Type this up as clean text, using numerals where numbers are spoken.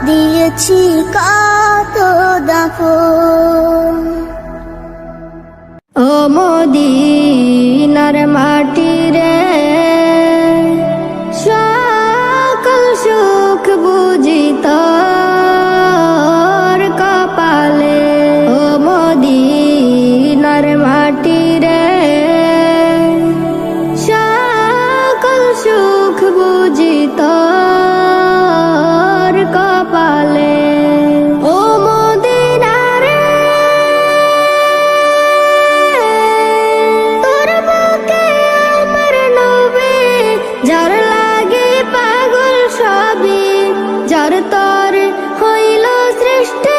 দিয়েছি কত দাফন। ও মদিনার মাটি রে, সকল সুখ বুঝি তোর কপালে। ও মদিনার মাটি রে, সকল সুখ বুঝি তোর কপালে। ও মদিনা রে, তোর বুকে আমার নবী, যার লাগে পাগল সবই, যার তর হইল সৃষ্টি